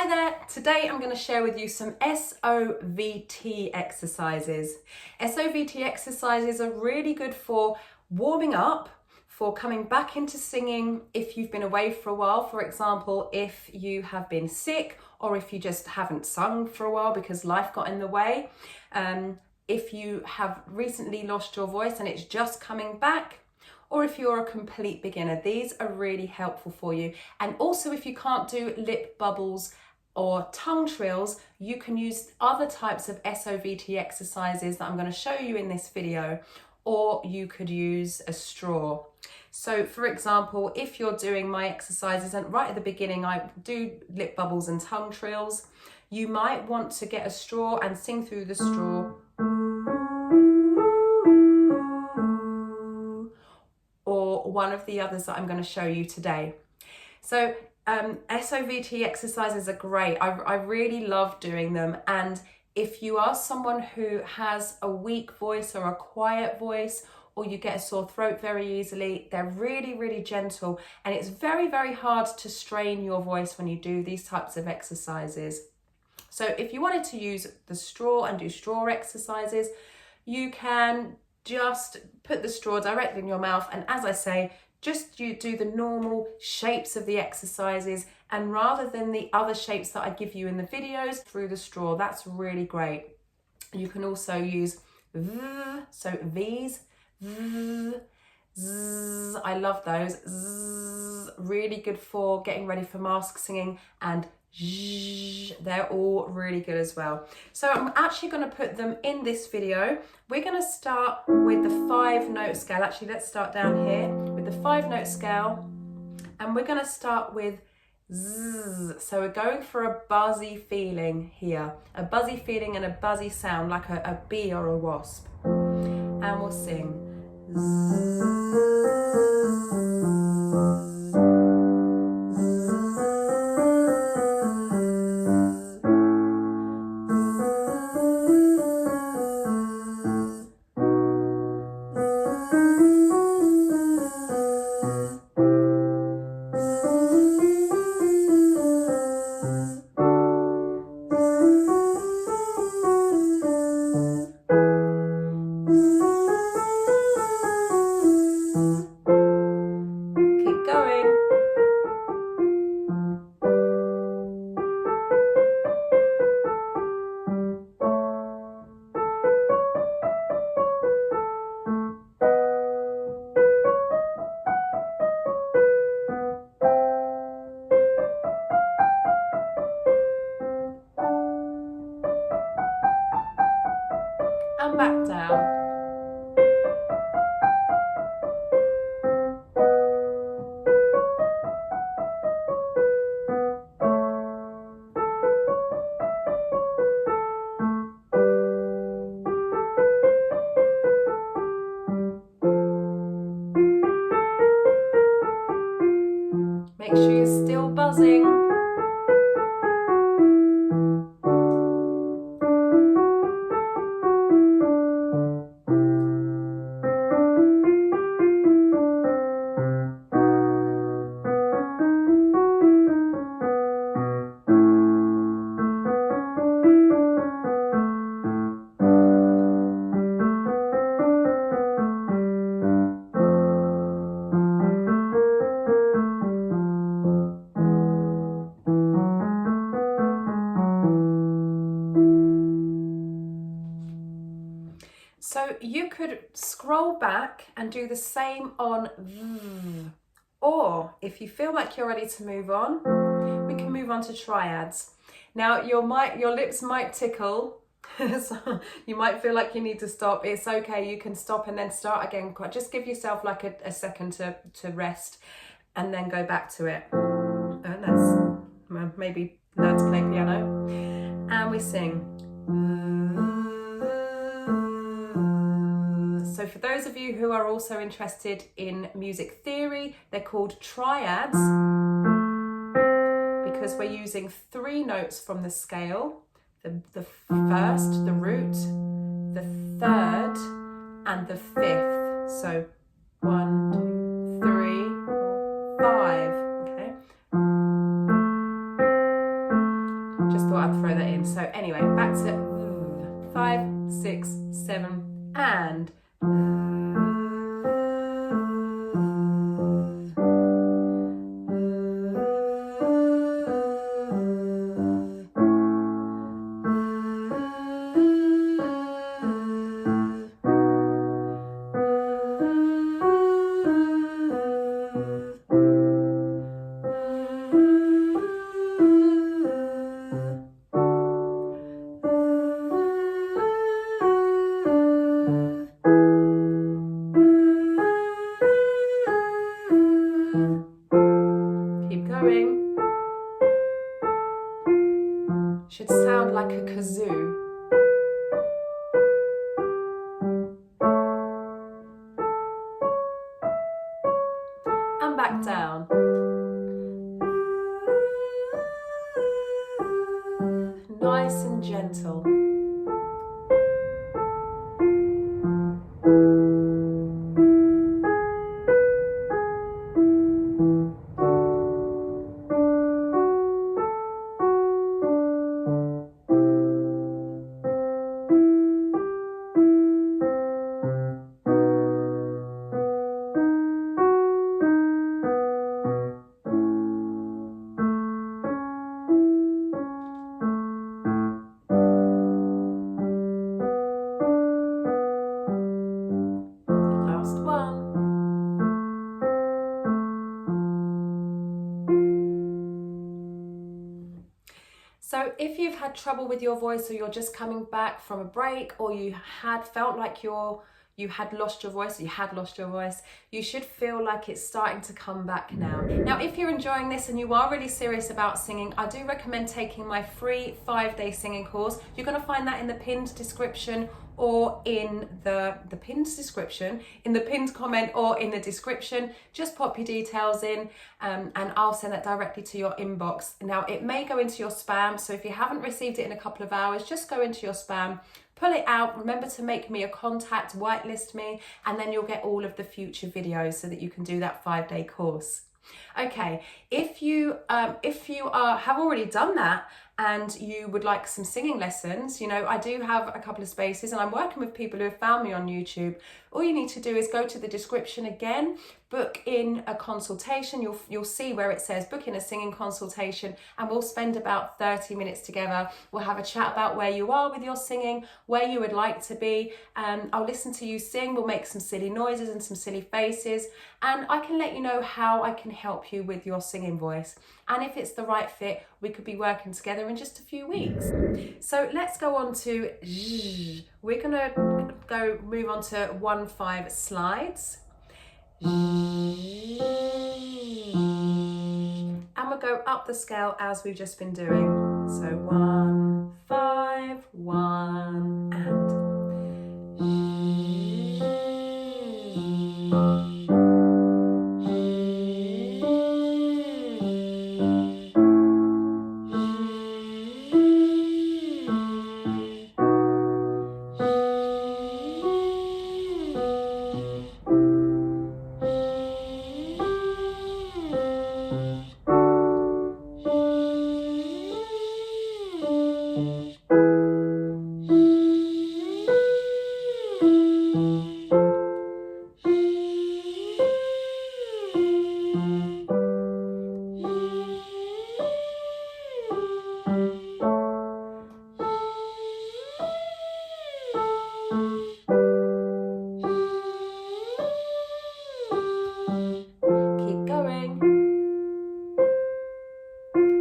Hi there, today I'm going to share with you some SOVT exercises. SOVT exercises are really good for warming up, for coming back into singing if you've been away for a while. For example, if you have been sick or if you just haven't sung for a while because life got in the way. If you have recently lost your voice and it's just coming back, or if you're a complete beginner, these are really helpful for you. And also if you can't do lip bubbles or tongue trills, you can use other types of SOVT exercises that I'm going to show you in this video, or you could use a straw. So for example, if you're doing my exercises and right at the beginning I do lip bubbles and tongue trills, you might want to get a straw and sing through the straw. Or one of the others that I'm going to show you today. So SOVT exercises are great. I really love doing them. And if you are someone who has a weak voice or a quiet voice, or you get a sore throat very easily, they're really, really gentle. And it's very, very hard to strain your voice when you do these types of exercises. So if you wanted to use the straw and do straw exercises, you can just put the straw directly in your mouth, and as I say, just you do the normal shapes of the exercises, and rather than the other shapes that I give you in the videos, through the straw. That's really great. You can also use v, so V's, v, z, I love those, z, really good for getting ready for mask singing, and zh, they're all really good as well. So I'm actually going to put them in this video. We're going to start with the 5-note scale. Actually, let's start down here with the 5-note scale, and we're going to start with zzz. So we're going for a buzzy feeling here, a buzzy feeling and a buzzy sound, like a bee or a wasp. And we'll sing zzz. And back down. Make sure you're still buzzing. So you could scroll back and do the same on v. Or if you feel like you're ready to move on, we can move on to triads. Now your lips might tickle, so you might feel like you need to stop. It's okay, you can stop and then start again. Just give yourself like a second to rest and then go back to it. And that's maybe learn to play piano. And we sing. So for those of you who are also interested in music theory, they're called triads because we're using 3 notes from the scale. The first, the root, the third, and the 5th. So 1, 2, 3, 4, 5. Okay. thought I'd throw that in. So anyway, back to 5, 6, 7, and keep going. Should sound like a kazoo. And back down. Nice and gentle. Last one. So if you've had trouble with your voice, or you're just coming back from a break, or you had felt like you had lost your voice, you should feel like it's starting to come back now. Now, if you're enjoying this and you are really serious about singing, I do recommend taking my free 5-day singing course. You're going to find that in the pinned description, or in the pinned comment, or in the description. Just pop your details in, and I'll send that directly to your inbox. Now, it may go into your spam, so if you haven't received it in a couple of hours, just go into your spam, pull it out, remember to make me a contact, whitelist me, and then you'll get all of the future videos so that you can do that 5-day course. Okay, if you have already done that and you would like some singing lessons, I do have a couple of spaces, and I'm working with people who have found me on YouTube. All you need to do is go to the description again, book in a consultation. You'll see where it says book in a singing consultation, and we'll spend about 30 minutes together. We'll have a chat about where you are with your singing, where you would like to be. I'll listen to you sing. We'll make some silly noises and some silly faces, and I can let you know how I can help you with your singing voice. And if it's the right fit, we could be working together in just a few weeks. So let's go on to zh. We're gonna move on to 1/5 slides. And we'll go up the scale as we've just been doing. So 1, 5, 1, and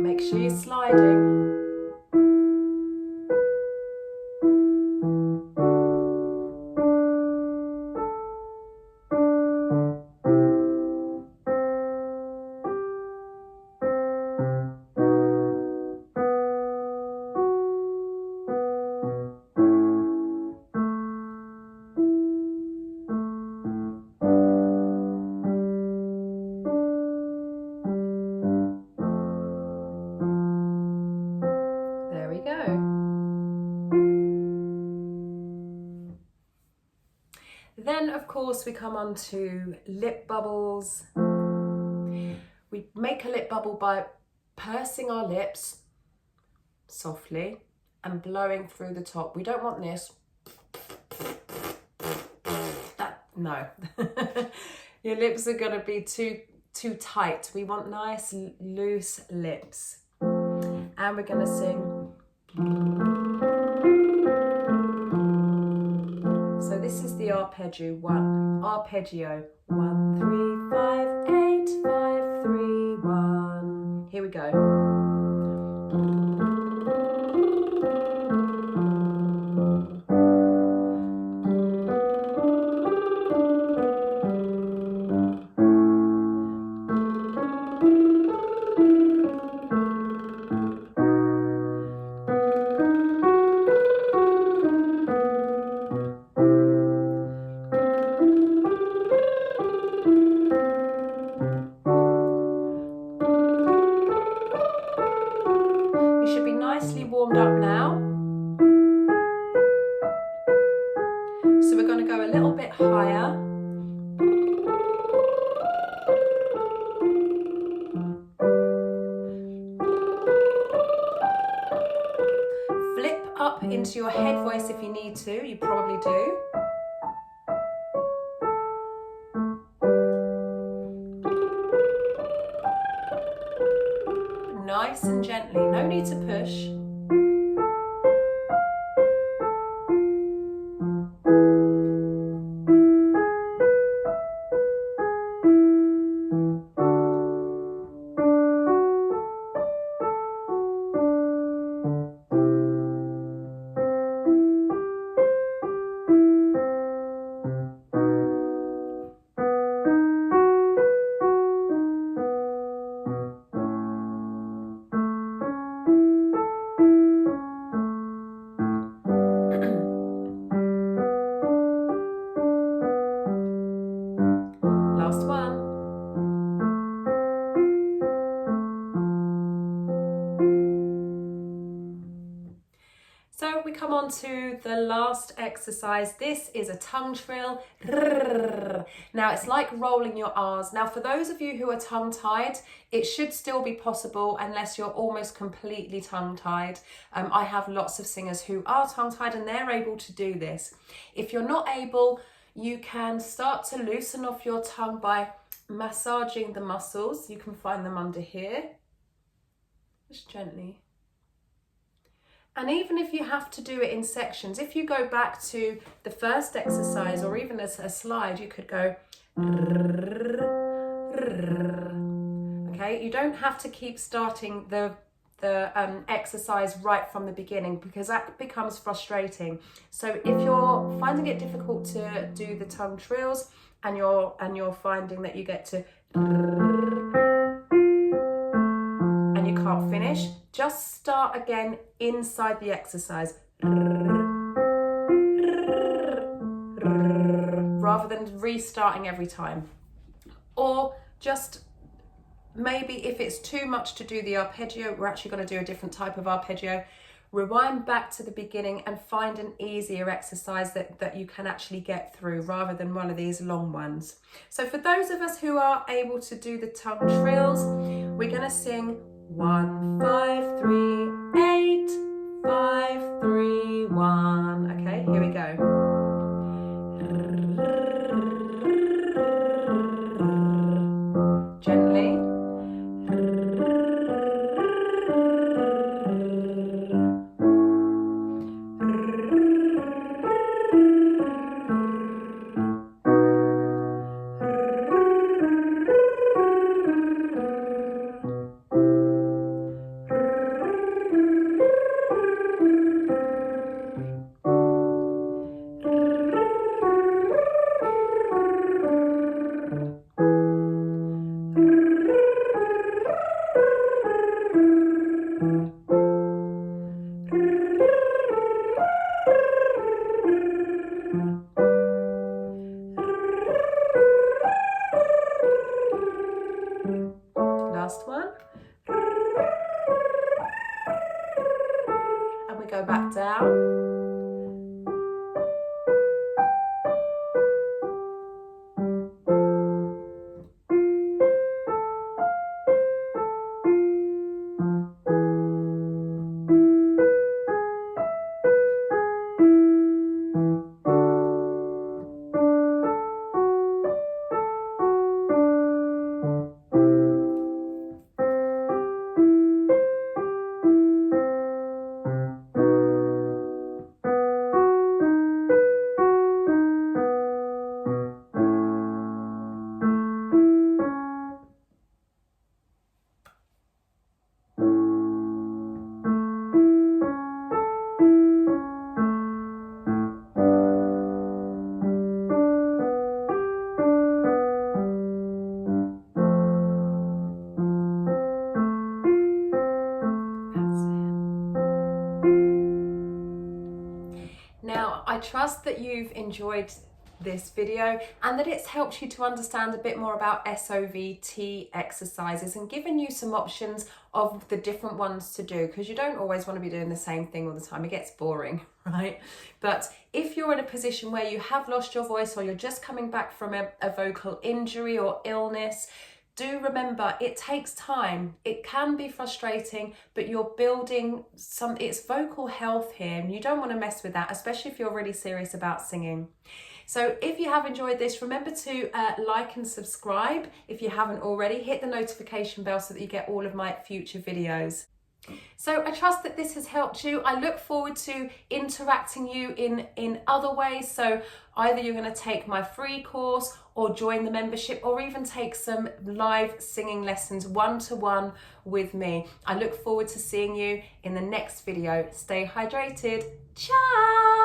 make sure you're sliding. Then, of course, we come on to lip bubbles. We make a lip bubble by pursing our lips, softly and blowing through the top. We don't want this. No. Your lips are going to be too tight. We want nice loose lips. And we're going to sing. So this is the arpeggio. 1, 3, 5, 8, 5, 3, 1. Here we go. Warmed up now. So we're going to go a little bit higher. Flip up into your head voice if you need to, you probably do. Nice and gently, no need to push. Last one. So we come on to the last exercise. This is a tongue trill. Now it's like rolling your R's. Now for those of you who are tongue-tied, it should still be possible unless you're almost completely tongue-tied. I have lots of singers who are tongue-tied and they're able to do this. If you're not able, you can start to loosen off your tongue by massaging the muscles. You can find them under here. Just gently. And even if you have to do it in sections, if you go back to the first exercise or even as a slide, you could go. Okay, you don't have to keep starting the exercise right from the beginning because that becomes frustrating. So if you're finding it difficult to do the tongue trills and you're finding that you get to and you can't finish, just start again inside the exercise rather than restarting every time. Or just maybe if it's too much to do the arpeggio, we're actually going to do a different type of arpeggio. Rewind back to the beginning and find an easier exercise that you can actually get through rather than one of these long ones. So for those of us who are able to do the tongue trills, we're going to sing 1, 5, 3, 8, 5, 3, 1. Okay, here we go. Gently. Last one. And we go back down. I trust that you've enjoyed this video and that it's helped you to understand a bit more about SOVT exercises and given you some options of the different ones to do, because you don't always want to be doing the same thing all the time. It gets boring, right? But if you're in a position where you have lost your voice or you're just coming back from a vocal injury or illness, do remember it takes time. It can be frustrating, but you're building it's vocal health here, and you don't want to mess with that, especially if you're really serious about singing. So if you have enjoyed this, remember to like and subscribe if you haven't already. Hit the notification bell so that you get all of my future videos. So I trust that this has helped you. I look forward to interacting you in other ways. So either you're going to take my free course or join the membership, or even take some live singing lessons one-to-one with me. I look forward to seeing you in the next video. Stay hydrated. Ciao!